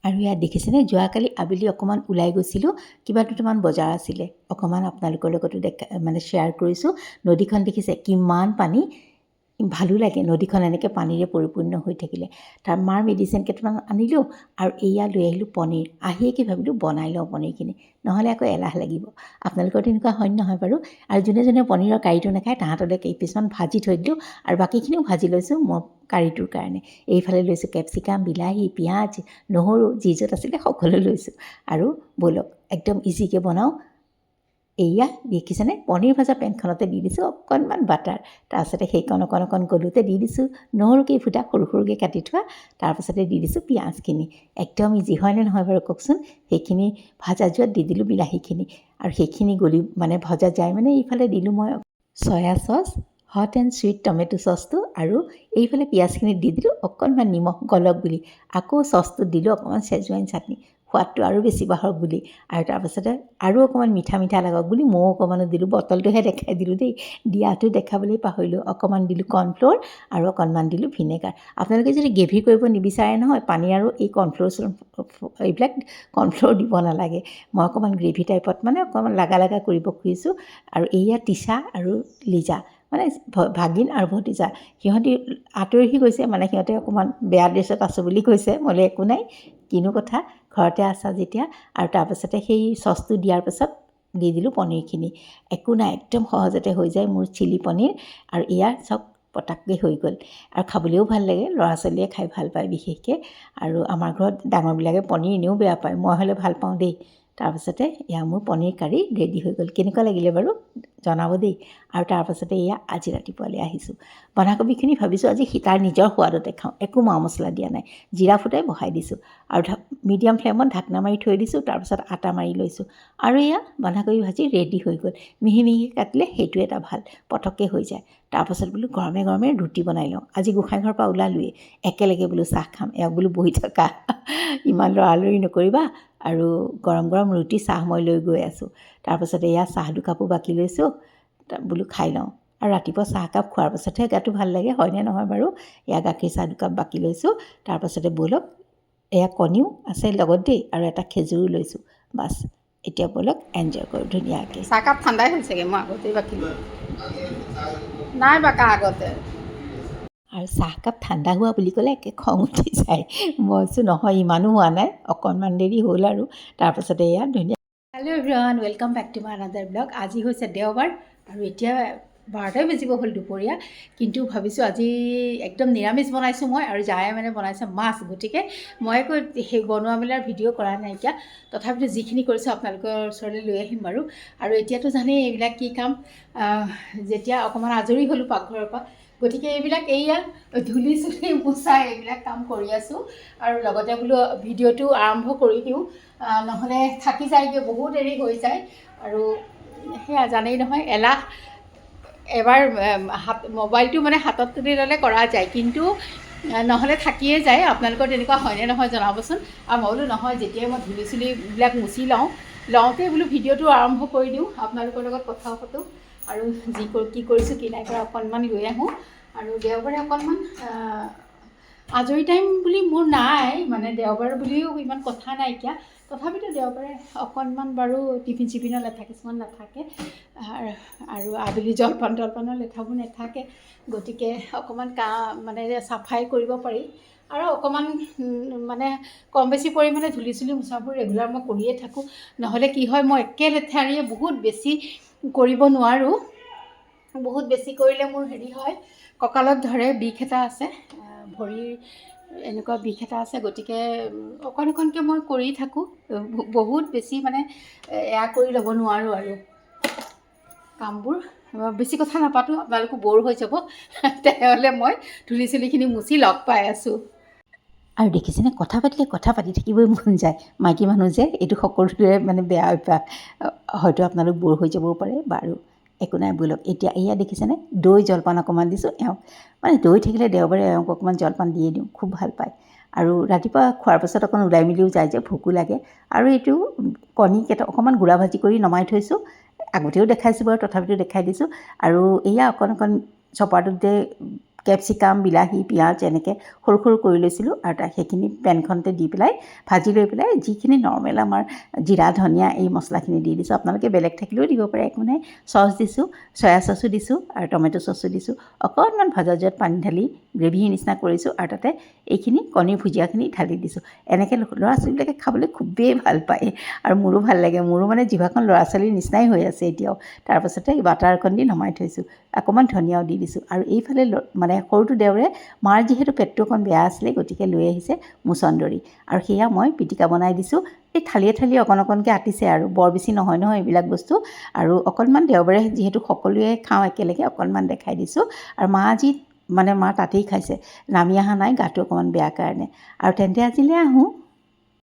আৰু ইয়াত দেখিছেনে যোৱাকালি আবেলি অকণমান ওলাই গৈছিলোঁ, কিবা দুটামান বজাৰ আছিলে, অকণমান আপোনালোকৰ লগতো শ্বেয়াৰ কৰিছোঁ। নদীখন দেখিছে কিমান পানী, ভালো লাগে নদীখন এনেকৈ পানীৰে পৰিপূৰ্ণ হৈ থাকিলে। তাৰ মাৰ মেডিচিন কেইটামান আনিলোঁ আৰু এয়া লৈ আহিলোঁ পনীৰ। আহিয়েকে ভাবিলোঁ বনাই লওঁ পনীৰখিনি, নহ'লে আকৌ এলাহ লাগিব। আপোনালোকৰ তেনেকুৱা হয় নহয় বাৰু? আৰু যোনে যোনে পনীৰৰ কাৰীটো নাখায় তাহাঁতলৈ কিছুমান ভাজি থৈ দিলোঁ আৰু বাকীখিনিও ভাজি লৈছোঁ মই কাৰীটোৰ কাৰণে। এইফালে লৈছোঁ কেপচিকাম, বিলাহী, পিঁয়াজ, নহৰু, যি য'ত আছিলে সকলো লৈছোঁ। আৰু ব'লক একদম ইজিকৈ বনাওঁ। এয়া দেখিছেনে পনীৰ ভজা পেনখনতে দি দিছোঁ অকণমান বাটাৰ, তাৰপাছতে সেইকণ অকণ গলোতে দি দিছোঁ নহৰু কেইফুটা সৰু সৰুকৈ কাটি থোৱা, তাৰপাছতে দি দিছোঁ পিঁয়াজখিনি। একদম ইজি হয়নে নহয় বাৰু কওকচোন? সেইখিনি ভাজা যোৱাত দি দিলোঁ বিলাহীখিনি আৰু সেইখিনি ভজা যায় এইফালে দিলোঁ মই soya sauce, hot and sweet tomato চচটো আৰু এইফালে পিঁয়াজখিনি দি দিলোঁ অকণমান নিমখ গলক বুলি। আকৌ চচটোত দিলোঁ অকণমান চেজৱাইন চাটনি, সোৱাদটো আৰু বেছি বাঢ়ক বুলি। আৰু তাৰপাছতে আৰু অকণমান মিঠা মিঠা লাগক বুলি ময়ো অকণমানো দিলোঁ, বটলটোহে দেখাই দিলোঁ দেই, দিয়াটো দেখাবলৈ পাহৰিলোঁ। অকণমান দিলোঁ কৰ্ণফ্ল'ৰ আৰু অকণমান দিলোঁ ভিনেগাৰ। আপোনালোকে যদি গ্ৰেভি কৰিব নিবিচাৰে নহয়, পানী আৰু এই এইবিলাক কৰ্ণফ্ল'ৰ দিব নালাগে। মই অকণমান গ্ৰেভি টাইপত অকণমান লাগা কৰিব খুজিছোঁ। আৰু এইয়া তিছা আৰু লিজা ভাগিন আৰু ভতিজা, সিহঁতি আঁতৰি গৈছে, সিহঁতে অকণমান বেয়া ড্ৰেছত আছোঁ বুলি কৈছে। মই একো নাই, কিনো কথা, ঘৰতে আছা যেতিয়া। আৰু তাৰপাছতে সেই চচটো দিয়াৰ পাছত দি দিলোঁ পনীৰখিনি। একো নাই, একদম সহজতে হৈ যায় মোৰ চিলি পনীৰ। আৰু এয়া চব পটাককৈ হৈ গ'ল আৰু খাবলৈও ভাল লাগে, ল'ৰা ছোৱালীয়ে খাই ভাল পায় বিশেষকৈ। আৰু আমাৰ ঘৰত ডাঙৰবিলাকে পনীৰ এনেও বেয়া পায়, মই হ'লে ভাল পাওঁ দেই। তাৰপাছতে এয়া মোৰ পনীৰ কাৰী ৰেডি হৈ গ'ল। কেনেকুৱা লাগিলে বাৰু জনাব দেই। আৰু তাৰপাছতে এয়া আজি ৰাতিপুৱালৈ আহিছোঁ। বন্ধাকবিখিনি ভাবিছোঁ আজি তাৰ নিজৰ সোৱাদতে খাওঁ, একো মা মছলা দিয়া নাই, জিৰা ফুটাই বহাই দিছোঁ আৰু মিডিয়াম ফ্লেমত ঢাকনা মাৰি থৈ দিছোঁ। তাৰপাছত আটা মাৰি লৈছোঁ আৰু এয়া বন্ধাকবি ভাজি ৰেডি হৈ গ'ল। মিহি মিহিকৈ কাটিলে সেইটো এটা ভাল, পটককৈ হৈ যায়। তাৰপাছত বোলো গৰমে গৰমে ৰুটি বনাই লওঁ। আজি গোঁসাই ঘৰৰ পৰা ওলালোৱেই, একেলগে বোলো চাহ খাম, এওক বোলো বহি থকা, ইমান লৰালৰি নকৰিবা। আৰু গৰম গৰম ৰুটি চাহ মই লৈ গৈ আছোঁ। তাৰপাছতে এয়া চাহ দুকাপো বাকি লৈছোঁ, বোলো খাই লওঁ। আৰু ৰাতিপুৱা চাহকাপ খোৱাৰ পাছতহে গাটো ভাল লাগে, হয়নে নহয় বাৰু? এয়া গাখীৰ চাহ দুকাপ বাকি লৈছোঁ। তাৰপাছতে ব'লক এয়া কণীও আছে লগত দেই, আৰু এটা খেজুৰো লৈছোঁ। বাছ এতিয়া ব'লক এনজয় কৰোঁ ধুনীয়াকৈ। চাহকাপ ঠাণ্ডাই হ'ল চাগে, মই আগতেই বাকিলোঁ, নাই বাকা আগতে। আৰু চাহকাপ ঠাণ্ডা হোৱা বুলি ক'লে একে খং উঠি যায়। মই কৈছোঁ নহয় ইমানো হোৱা নাই, অকণমান দেৰি হ'ল। আৰু তাৰপাছতে এয়া ধুনীয়া। Hello' everyone, welcome back to my another blog. আজি হৈছে দেওবাৰ আৰু এতিয়া 12টাই বাজিব হ'ল দুপৰীয়া। কিন্তু ভাবিছোঁ আজি একদম নিৰামিষ বনাইছোঁ মই, আৰু জায়ে বনাইছে মাছ। গতিকে মই একো সেই বনোৱা মেলাৰ ভিডিঅ' কৰা নাইকিয়া, তথাপিতো যিখিনি কৰিছোঁ আপোনালোকৰ ওচৰলৈ লৈ আহিম বাৰু। আৰু এতিয়াতো জানেই এইবিলাক কি কাম, যেতিয়া অকণমান আজৰি হ'লোঁ পাকঘৰৰ পৰা, গতিকে এইবিলাক এইয়া ধূলি চুলি মোচা এইবিলাক কাম কৰি আছোঁ। আৰু লগতে বোলো ভিডিঅ'টো আৰম্ভ কৰি দিওঁ, নহ'লে থাকি যায়গৈ, বহুত দেৰি হৈ যায়। আৰু সেয়া জানেই নহয়, এলাহ। এবাৰ মোবাইলটো হাতত তুলি ল'লে কৰা যায়, কিন্তু নহ'লে থাকিয়ে যায়। আপোনালোকৰ তেনেকুৱা হয়নে নহয় জনাবচোন। আৰু মই বোলো নহয়, যেতিয়াই মই ধূলি চুলিবিলাক মুচি লওঁতেই বোলো ভিডিঅ'টো আৰম্ভ কৰি দিওঁ, আপোনালোকৰ লগত কথাও পাতোঁ আৰু কি কৰিছোঁ কি নাই কৰা অকণমান লৈ আহোঁ। আৰু দেওবাৰে অকণমান আজৰি টাইম বুলি মোৰ নাই, দেওবাৰ বুলিও ইমান কথা নাইকিয়া। তথাপিতো দেওবাৰে অকণমান বাৰু টিফিন চিফিনৰ লেঠা কিছুমান নাথাকে, আৰু আবেলি জলপানৰ লেঠাবোৰ নাথাকে। গতিকে অকণমান চাফাই কৰিব পাৰি। আৰু অকণমান কম বেছি পৰিমাণে ধূলি চুলি মোচাবোৰ ৰেগুলাৰ মই কৰিয়ে থাকোঁ। নহ'লে কি হয়, মই একে লেঠাৰিয়ে বহুত বেছি কৰিব নোৱাৰোঁ। বহুত বেছি কৰিলে মোৰ হেৰি হয়, কঁকালত ধৰে, বিষ এটা আছে, ভৰিৰ এনেকুৱা বিষ এটা আছে। গতিকে অকণকৈ মই কৰি থাকোঁ, বহুত বেছি এয়া কৰি ল'ব নোৱাৰোঁ আৰু কামবোৰ। বেছি কথা নাপাতোঁ, আপোনালোকো ব'ৰ হৈ যাব, তেনেহ'লে মই ধূলি চুলিখিনি মুচি লগ পাই আছোঁ। আৰু দেখিছেনে কথা পাতিলে কথা পাতি থাকিবই মন যায়, মাইকী মানুহ যে, এইটো সকলোৰে বেয়া অভ্যাস। হয়তো আপোনালোক ব'ৰ হৈ যাবও পাৰে, বাৰু একো নাই। ব'লক এতিয়া এয়া দেখিছেনে দৈ জলপান অকণমান দিছোঁ এওঁক। দৈ থাকিলে দেওবাৰে এওঁক অকণমান জলপান দিয়ে দিওঁ, খুব ভাল পায়। আৰু ৰাতিপুৱা খোৱাৰ পাছত অকণ ওলাই মেলিও যায় যে, ভোকো লাগে। আৰু এইটো কণীকেইটা অকণমান গুড়া ভাজি কৰি নমাই থৈছোঁ, আগতেও দেখাইছোঁ বাৰু, তথাপিতো দেখাই দিছোঁ। আৰু এয়া অকণ চপাৰটোতে কেপচিকাম বিলাহী পিঁয়াজ এনেকৈ সৰু সৰু কৰি লৈছিলোঁ আৰু সেইখিনি পেনখনতে দি পেলাই ভাজি লৈ পেলাই যিখিনি নৰ্মেল আমাৰ জিৰা ধনিয়া এই মছলাখিনি দি দিছোঁ। আপোনালোকে বেলেগ থাকিলেও দিব পাৰে, একো নাই। চচ দিছোঁ, চয়া চচো দিছোঁ আৰু টমেট' চচো দিছোঁ। অকণমান ভজা জুইত পানী ঢালি গ্ৰেভীৰ নিচিনা কৰিছোঁ আৰু তাতে এইখিনি কণী ভুজিয়াখিনি ঢালি দিছোঁ। এনেকৈ ল'ৰা ছোৱালীবিলাকে খাবলৈ খুবেই ভাল পায় আৰু মোৰো ভাল লাগে। মোৰো মানে জিভাখন ল'ৰা ছোৱালীৰ নিচিনাই হৈ আছে এতিয়াও। তাৰপাছতে বাটাৰ অকণ দি নমাই থৈছোঁ, অকণমান ধনিয়াও দি দিছোঁ। আৰু এইফালে মানে সৰুটো দেওৰে মাৰ যিহেতু পেটটো অকণ বেয়া আছিলে, গতিকে লৈ আহিছে মুচন্দৰী আৰু সেয়া মই পিটিকা বনাই দিছোঁ। এই থালিয়ে থালিয়ে অকণ অকণকৈ আটিছে আৰু বৰ বেছি নহয় নহয় এইবিলাক বস্তু। আৰু অকণমান দেওবাৰে যিহেতু সকলোৱে খাওঁ একেলগে, অকণমান দেখাই দিছোঁ। আৰু মা তাতেই খাইছে, নামি অহা নাই, গাটো অকণমান বেয়া কাৰণে। আৰু তেন্তে আজিলৈ আহোঁ।